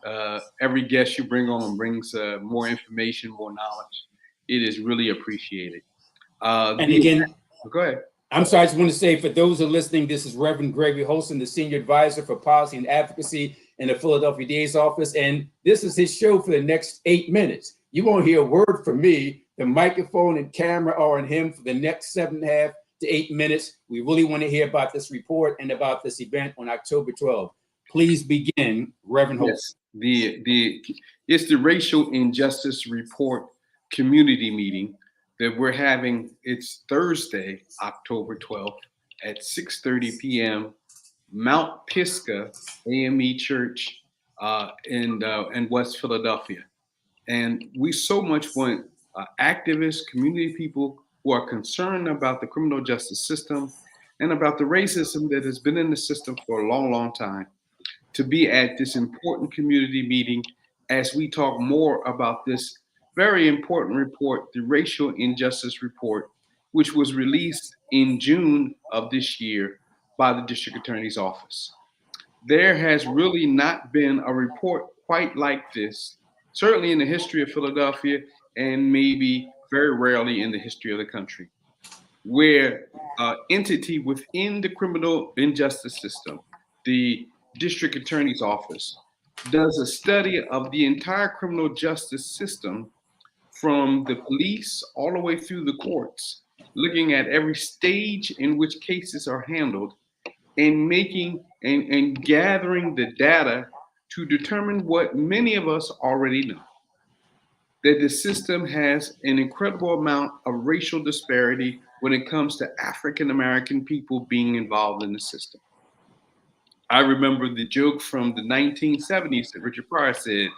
every guest you bring on brings more information, more knowledge. It is really appreciated. And again, go ahead. I'm sorry, I just want to say for those who are listening, this is Reverend Gregory Holston, the Senior Advisor for Policy and Advocacy in the Philadelphia DA's office. And this is his show for the next 8 minutes. You won't hear a word from me. The microphone and camera are on him for the next 7.5 to 8 minutes. We really want to hear about this report and about this event on October 12th. Please begin, Reverend Holston. It's the Racial Injustice Report community meeting that we're having. It's Thursday, October 12th at 6:30 p.m. Mount Pisgah AME Church in West Philadelphia. And we so much want activists, community people who are concerned about the criminal justice system and about the racism that has been in the system for a long, long time to be at this important community meeting as we talk more about this very important report, the Racial Injustice Report, which was released in June of this year by the District Attorney's Office. There has really not been a report quite like this, certainly in the history of Philadelphia, and maybe very rarely in the history of the country, where entity within the criminal injustice system, the District Attorney's Office, does a study of the entire criminal justice system from the police all the way through the courts, looking at every stage in which cases are handled and making and gathering the data to determine what many of us already know, that the system has an incredible amount of racial disparity when it comes to African American people being involved in the system. I remember the joke from the 1970s that Richard Pryor said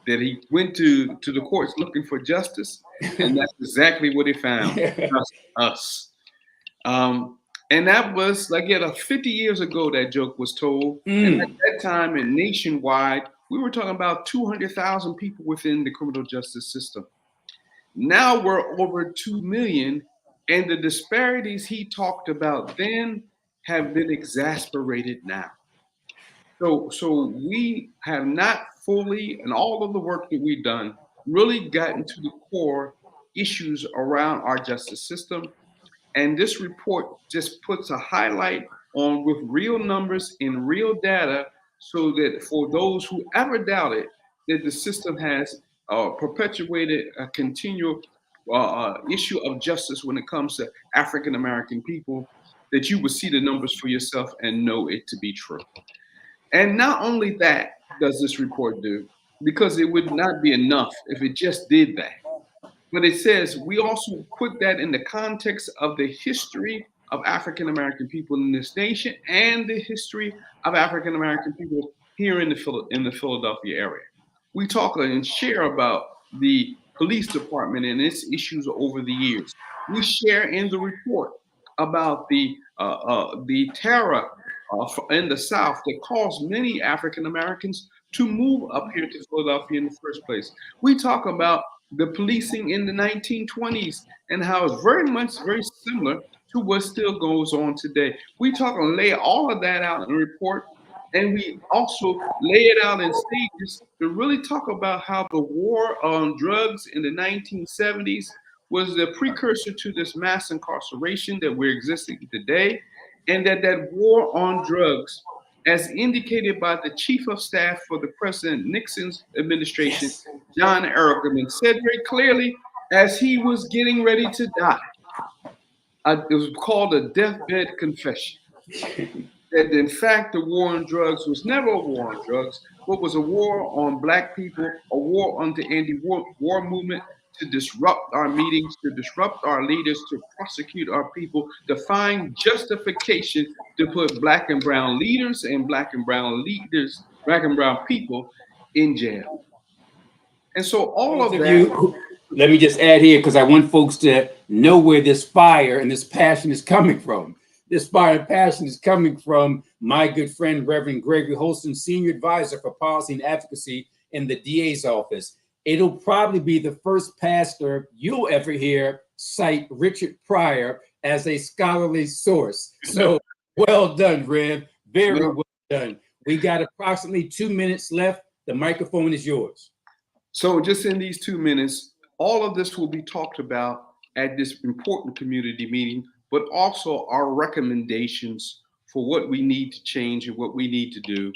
that he went to the courts looking for justice, and that's exactly what he found, us. And that was like 50 years ago that joke was told. And at that time and nationwide, we were talking about 200,000 people within the criminal justice system. Now we're over 2 million, and the disparities he talked about then have been exacerbated now. So we have not fully, and all of the work that we've done, really gotten to the core issues around our justice system. And this report just puts a highlight on with real numbers and real data, so that for those who ever doubted that the system has perpetuated a continual issue of justice when it comes to African American people, that you would see the numbers for yourself and know it to be true. And not only that does this report do, because it would not be enough if it just did that. But it says we also put that in the context of the history of African American people in this nation and the history of African American people here in the Philadelphia area. We talk and share about the police department and its issues over the years. We share in the report about the terror in the South that caused many African Americans to move up here to Philadelphia in the first place. We talk about the policing in the 1920s and how it's very similar to what still goes on today. We talk and lay all of that out in a report, and we also lay it out in stages to really talk about how the war on drugs in the 1970s was the precursor to this mass incarceration that we're existing today, and that war on drugs, as indicated by the chief of staff for the President Nixon's administration, John Ehrlichman, said very clearly as he was getting ready to die. It was called a deathbed confession. That in fact, the war on drugs was never a war on drugs, but was a war on Black people, a war on the anti-war movement, to disrupt our meetings, to disrupt our leaders, to prosecute our people, to find justification to put Black and brown leaders and Black and brown people in jail. And so all of that. Let me just add here, because I want folks to know where this fire and this passion is coming from. This fire and passion is coming from my good friend, Reverend Gregory Holston, Senior Advisor for Policy and Advocacy in the DA's office. It'll probably be the first pastor you'll ever hear cite Richard Pryor as a scholarly source. So well done, Rev. Very well done. We got approximately 2 minutes left. The microphone is yours. So just in these 2 minutes, all of this will be talked about at this important community meeting, but also our recommendations for what we need to change and what we need to do.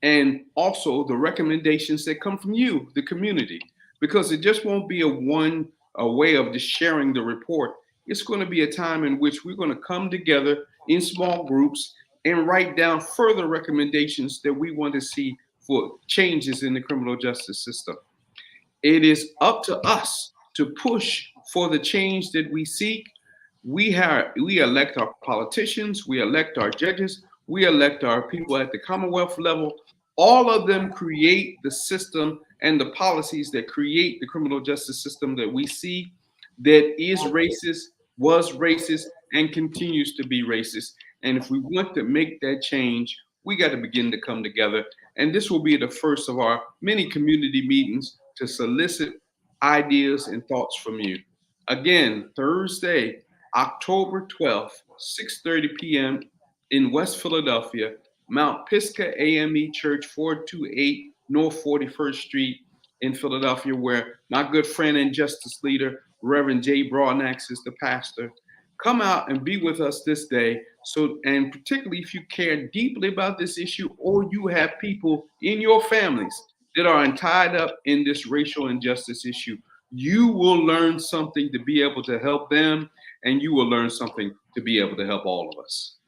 And also the recommendations that come from you, the community, because it just won't be a way of just sharing the report. it's going to be a time in which we're going to come together in small groups and write down further recommendations that we want to see for changes in the criminal justice system. It is up to us to push for the change that we seek. We elect our politicians, we elect our judges, we elect our people at the Commonwealth level. All of them create the system and the policies that create the criminal justice system that we see, that is racist, was racist, and continues to be racist. And if we want to make that change, we got to begin to come together. And this will be the first of our many community meetings to solicit ideas and thoughts from you. Again, Thursday, October 12th, 6:30 p.m. in West Philadelphia, Mount Pisgah AME Church, 428 North 41st Street in Philadelphia, where my good friend and justice leader, Reverend Jay Broadnax, is the pastor. Come out and be with us this day. So, and particularly if you care deeply about this issue, or you have people in your families that are tied up in this racial injustice issue, you will learn something to be able to help them, and you will learn something to be able to help all of us.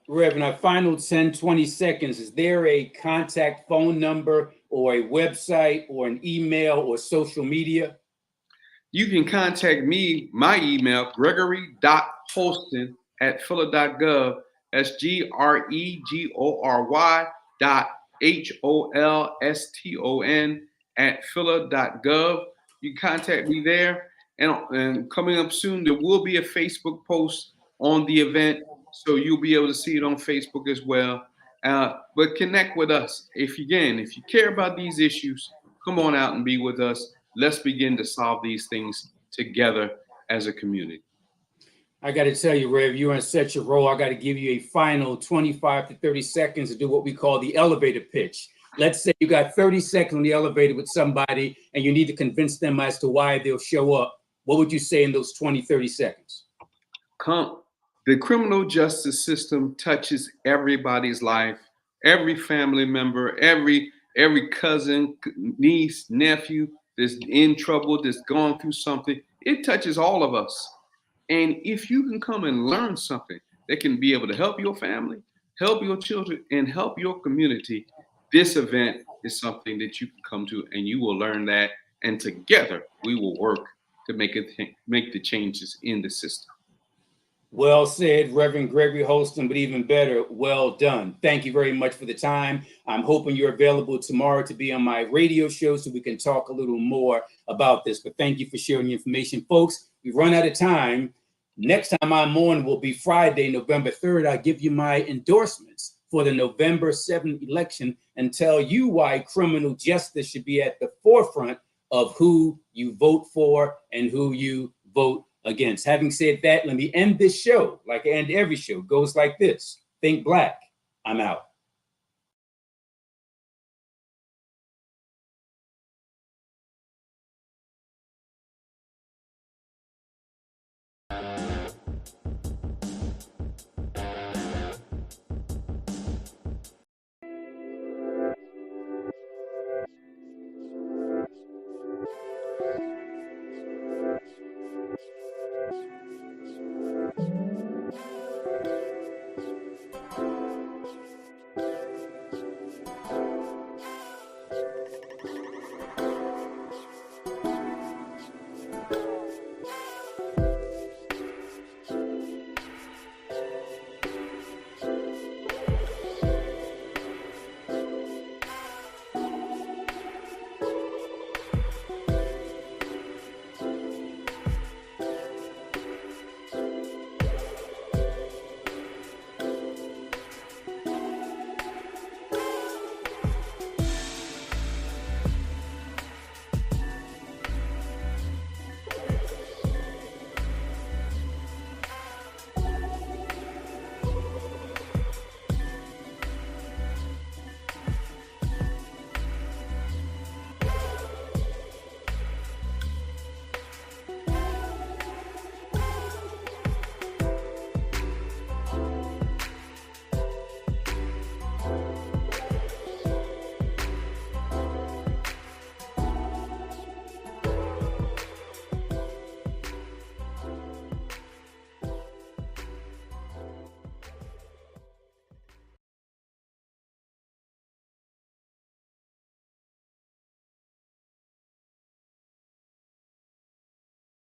Reverend, our final 10, 20 seconds, is there a contact phone number or a website or an email or social media? You can contact me, my email, gregory.holston@phila.gov. That's gregory.holston@phila.gov. You can contact me there. And coming up soon, there will be a Facebook post on the event, so you'll be able to see it on Facebook as well. But connect with us. If you care about these issues, come on out and be with us. Let's begin to solve these things together as a community. I got to tell you, Rev, you're in such a role. I got to give you a final 25 to 30 seconds to do what we call the elevator pitch. Let's say you got 30 seconds on the elevator with somebody and you need to convince them as to why they'll show up. What would you say in those 20, 30 seconds? The criminal justice system touches everybody's life, every family member, every cousin, niece, nephew that's in trouble, that's gone through something. It touches all of us. And if you can come and learn something that can be able to help your family, help your children, and help your community, this event is something that you can come to and you will learn that. And together we will work to make the changes in the system. Well said, Reverend Gregory Holston, but even better, well done. Thank you very much for the time. I'm hoping you're available tomorrow to be on my radio show so we can talk a little more about this. But thank you for sharing the information. Folks, we've run out of time. Next time I'm on will be Friday, November 3rd. I'll give you my endorsements for the November 7th election and tell you why criminal justice should be at the forefront of who you vote for and who you vote against. Having said that, let me end this show like I end every show. It goes like this. Think Black. I'm out.